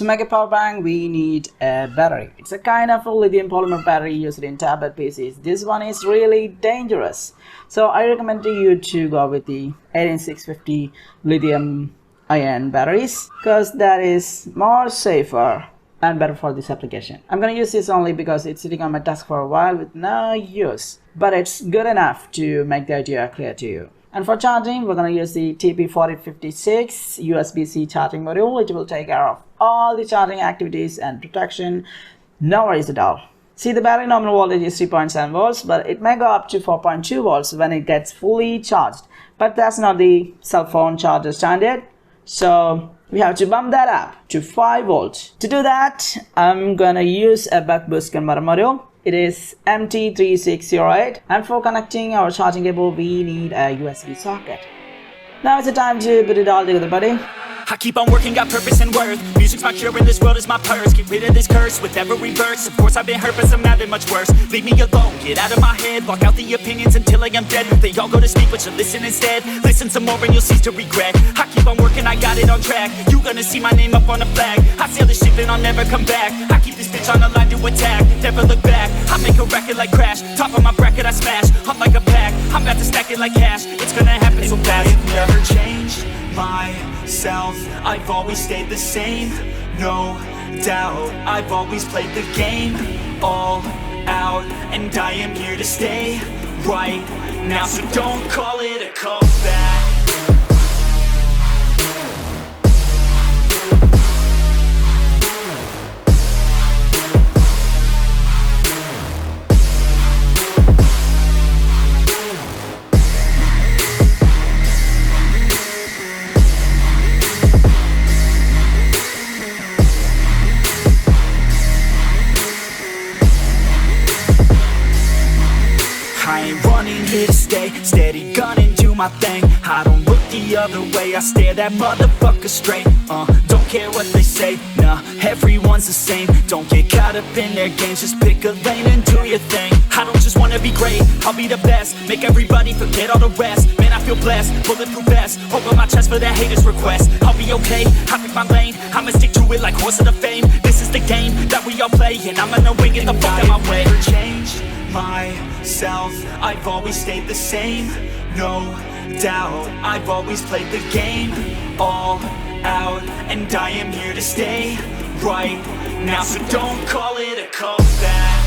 To make a power bank, we need a battery. It's a kind of a lithium polymer battery used in tablet PCs. This one is really dangerous. So I recommend to you to go with the 18650 lithium ion batteries because that is more safer and better for this application. I'm gonna use this only because it's sitting on my desk for a while with no use, but it's good enough to make the idea clear to you. And for charging, we're gonna use the TP4056 USB-C charging module, which will take care of all the charging activities and protection. No worries at all. See, the battery nominal voltage is 3.7 volts, but it may go up to 4.2 volts when it gets fully charged. But that's not the cell phone charger standard, so we have to bump that up to 5 volts. To do that, I'm gonna use a buck boost converter module. It is MT3608, and for connecting our charging cable, we need a USB socket. Now it's the time to put it all together, buddy. I keep on working, got purpose and worth. Music's my cure and this world is my purse. Get rid of this curse with every verse. Of course I've been hurt, but some have been much worse. Leave me alone, get out of my head. Block out the opinions until I am dead. They all go to sleep, but you listen instead. Listen some more and you'll cease to regret. I keep on working, I got it on track. You gonna see my name up on the flag. I sail the ship and I'll never come back. I keep this bitch on the line to attack. Never look back, I make a record like Crash. Top of my bracket I smash, up like a pack. I'm about to stack it like cash. It's gonna happen so fast. I've never changed myself, I've always stayed the same, no doubt. I've always played the game all out, and I am here to stay right now. So don't call it a comeback. I ain't running, here to stay. Steady gunning, do my thing. I don't look the other way, I stare that motherfucker straight. Don't care what they say, nah, everyone's the same. Don't get caught up in their games, just pick a lane and do your thing. I don't just wanna be great, I'll be the best. Make everybody forget all the rest. Man, I feel blessed, bulletproof vest over my chest for that haters' request. I'll be okay, I pick my lane. I'ma stick to it like horse of the fame. This is the game that we all play, and I'm gonna win, get the fuck out my way. Changed myself, I've always stayed the same, no doubt. I've always played the game all out, and I am here to stay right now. So don't call it a comeback.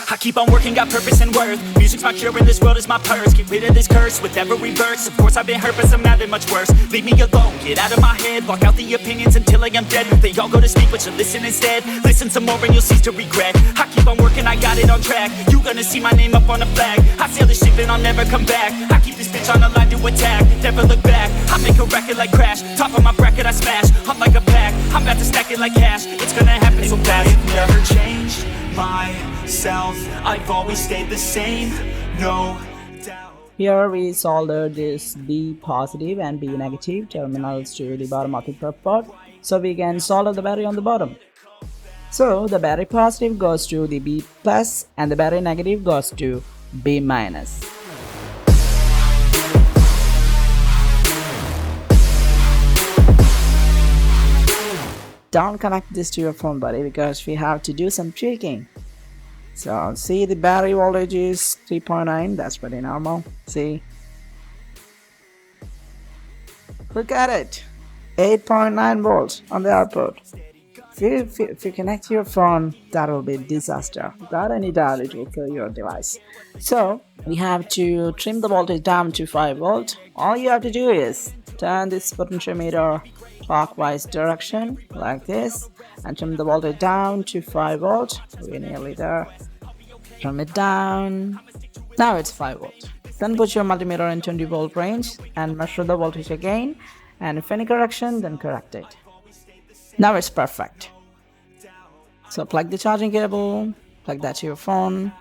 I keep on working, got purpose and worth. Music's my cure and this world is my purse. Get rid of this curse with every verse. Of course I've been hurt, but some have been much worse. Leave me alone, get out of my head. Block out the opinions until I am dead. They all go to sleep, but you listen instead. Listen some more and you'll cease to regret. I keep on working, I got it on track. You gonna see my name up on the flag. I sail the ship and I'll never come back. I keep this bitch on the line to attack. Never look back, I make a record like Crash. Top of my bracket I smash, up like a pack. I'm about to stack it like cash. It's gonna happen so fast. I've never changed myself, I've always stayed the same, no doubt. Here we solder this B positive and B negative terminals to the bottom of the prep board, so we can solder the battery on the bottom. So the battery positive goes to the B plus and the battery negative goes to B minus. Don't connect this to your phone, buddy, because we have to do some tweaking. So see, the battery voltage is 3.9, that's pretty normal. See, look at it, 8.9 volts on the output. If you connect your phone, that will be a disaster. Without any doubt, it will kill your device. So we have to trim the voltage down to 5 volt. All you have to do is turn this potentiometer clockwise direction like this and trim the voltage down to 5 volt. We're nearly there. Trim it down. Now it's 5 volts. Then put your multimeter in 20 volt range and measure the voltage again, and if any correction, then correct it. Now it's perfect. So plug the charging cable, plug that to your phone,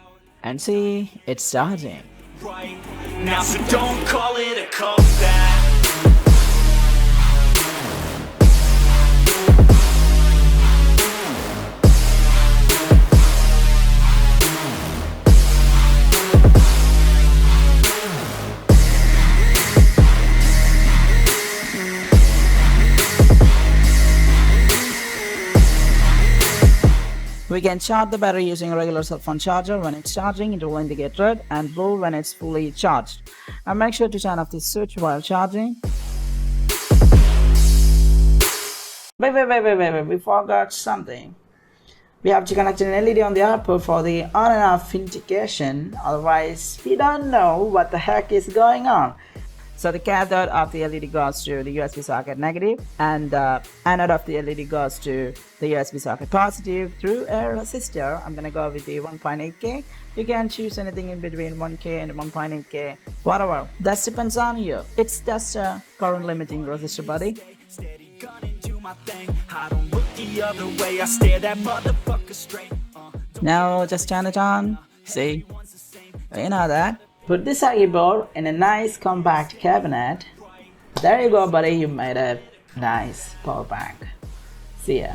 and see, it's charging. Right now, so don't call it a comeback. We can charge the battery using a regular cell phone charger. When it's charging, it will indicate red and blue when it's fully charged. And make sure to turn off the switch while charging. Wait, we forgot something. We have to connect an LED on the output for the on and off indication, otherwise we don't know what the heck is going on. So the cathode of the LED goes to the USB socket negative, and the anode of the LED goes to the USB socket positive through a resistor. I'm gonna go with the 1.8K. You can choose anything in between 1K and 1.8K, whatever. That depends on you. It's just a current limiting resistor, buddy. Now just turn it on. See? You know that. Put this circuit board in a nice compact cabinet. There you go, buddy. You made a nice power bank. See ya.